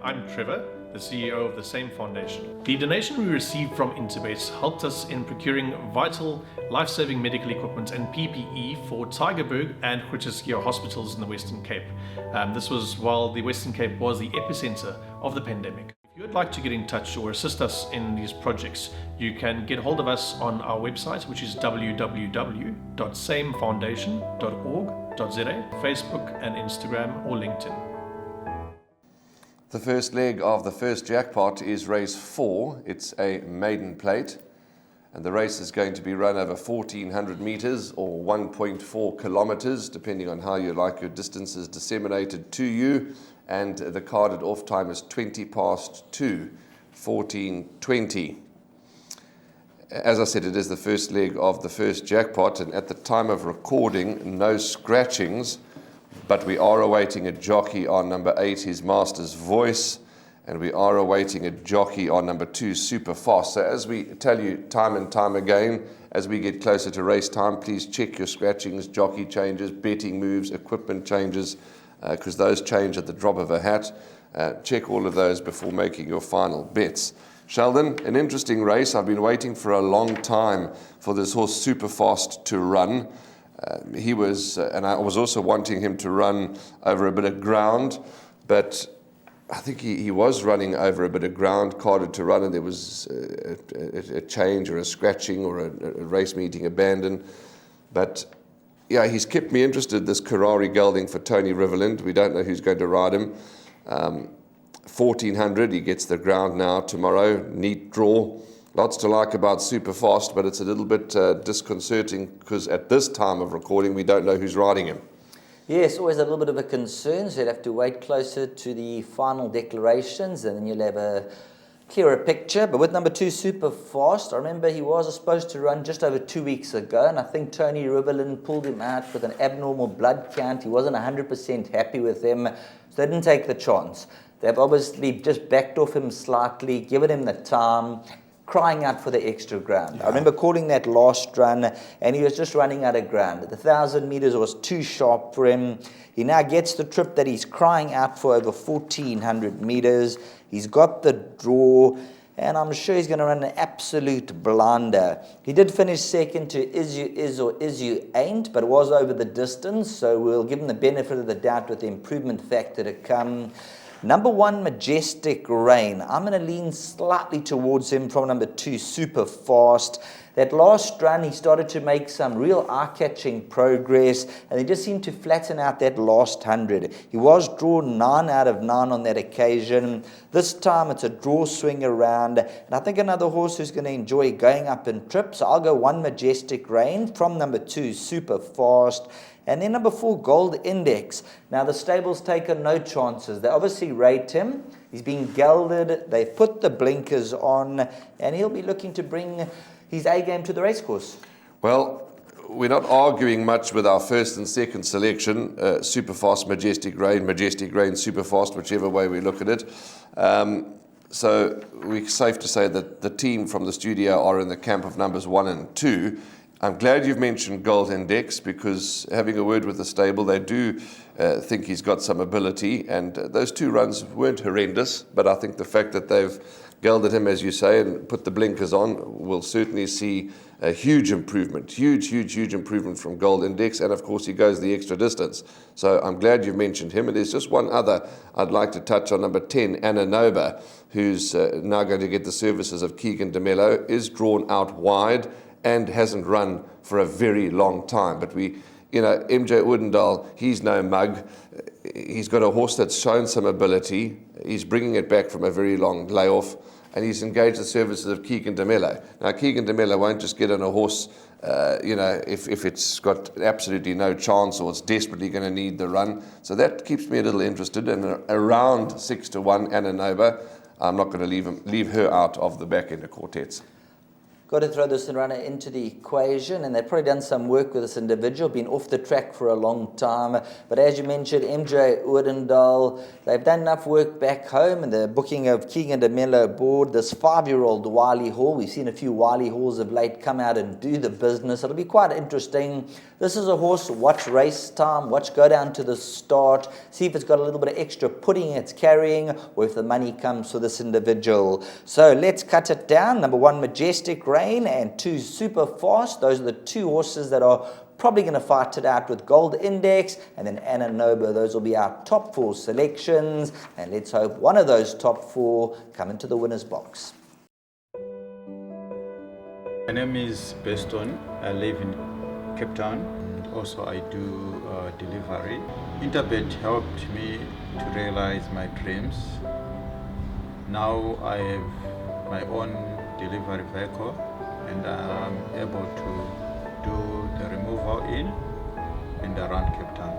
I'm Trevor, the CEO of the same foundation. The donation we received from Interbet helped us in procuring vital, life-saving medical equipment and PPE for Tygerberg and Groote hospitals in the Western Cape. This was while the Western Cape was the epicenter of the pandemic. If you would like to get in touch or assist us in these projects, you can get hold of us on our website, which is www.samefoundation.org.za, Facebook and Instagram or LinkedIn. The first leg of the first jackpot is race 4. It's a maiden plate, and the race is going to be run over 1,400 meters or 1.4 kilometers, depending on how you like your distances disseminated to you. And the carded off time is 2:20, 14:20. As I said, it is the first leg of the first jackpot, and at the time of recording, no scratchings. But we are awaiting a jockey on number 8, his Master's Voice, and we are awaiting a jockey on number 2, Super Fast. So as we tell you time and time again, as we get closer to race time, please check your scratchings, jockey changes, betting moves, equipment changes, because those change at the drop of a hat. Check all of those before making your final bets. Sheldon, an interesting race. I've been waiting for a long time for this horse Super Fast to run. He was, and I was also wanting him to run over a bit of ground, but I think he was running over a bit of ground, carded to run, and there was a change or a scratching or a race meeting abandoned. But yeah, he's kept me interested, this Karari gelding for Tony Riverland. We don't know who's going to ride him. 1,400, he gets the ground now tomorrow, neat draw. Lots to like about Super Fast, but it's a little bit disconcerting because at this time of recording, we don't know who's riding him. Yes, always a little bit of a concern, so you'll have to wait closer to the final declarations and then you'll have a clearer picture. But with number 2, Super Fast, I remember he was supposed to run just over 2 weeks ago, and I think Tony Riverland pulled him out with an abnormal blood count. He wasn't 100% happy with him, so they didn't take the chance. They've obviously just backed off him slightly, given him the time, crying out for the extra ground. Yeah. I remember calling that last run, and he was just running out of ground. The 1,000 meters was too sharp for him. He now gets the trip that he's crying out for over 1,400 meters. He's got the draw, and I'm sure he's going to run an absolute blinder. He did finish second to Is You Is or Is You Ain't, but it was over the distance, so we'll give him the benefit of the doubt with the improvement factor to come. Number 1, Majestic Rain. I'm going to lean slightly towards him from number 2, Super Fast. That last run, he started to make some real eye-catching progress, and he just seemed to flatten out that last 100. He was drawn 9 out of 9 on that occasion. This time, it's a draw swing around, and I think another horse who's going to enjoy going up in trips. So I'll go 1, Majestic Rain from number 2, Super Fast. And then number 4, Gold Index. Now, the stable's taken no chances. They obviously rate him. He's been gelded. They've put the blinkers on, and he'll be looking to bring his A-game to the racecourse. Well, we're not arguing much with our first and second selection, Super Fast, Majestic Rain, Super Fast, whichever way we look at it. So we're safe to say that the team from the studio are in the camp of numbers 1 and 2. I'm glad you've mentioned Gold Index, because having a word with the stable, they do think he's got some ability, and those 2 runs weren't horrendous, but I think the fact that they've gelded him, as you say, and put the blinkers on, will certainly see a huge improvement, huge improvement from Gold Index, and of course he goes the extra distance. So I'm glad you've mentioned him, and there's just one other I'd like to touch on, number 10, Ananoba, who's now going to get the services of Keegan DeMello, is drawn out wide, and hasn't run for a very long time. But MJ Oudendal, he's no mug. He's got a horse that's shown some ability. He's bringing it back from a very long layoff, and he's engaged the services of Keegan DeMello. Now, Keegan DeMello won't just get on a horse, if it's got absolutely no chance or it's desperately going to need the run. So that keeps me a little interested. And around 6-1, Ananoba, I'm not going to leave her out of the back end of quartets. got to throw this runner into the equation, and they've probably done some work with this individual, been off the track for a long time. But as you mentioned, MJ Odendaal, they've done enough work back home, and the booking of King and DeMello aboard this 5-year-old Wiley Hall. We've seen a few Wiley Halls of late come out and do the business. It'll be quite interesting. This is a horse, watch race time, watch go down to the start, see if it's got a little bit of extra pudding it's carrying, or if the money comes for this individual. So let's cut it down. Number 1, Majestic Rain, and 2, Super Fast. Those are the 2 horses that are probably going to fight it out with Gold Index, and then Ananoba. Those will be our top 4 selections, and let's hope one of those top 4 come into the winner's box. My name is Beston. I live in Cape Town. Also, I do delivery. Interbet helped me to realize my dreams. Now I have my own delivery vehicle, and I'm able to do the removal in and around Cape Town.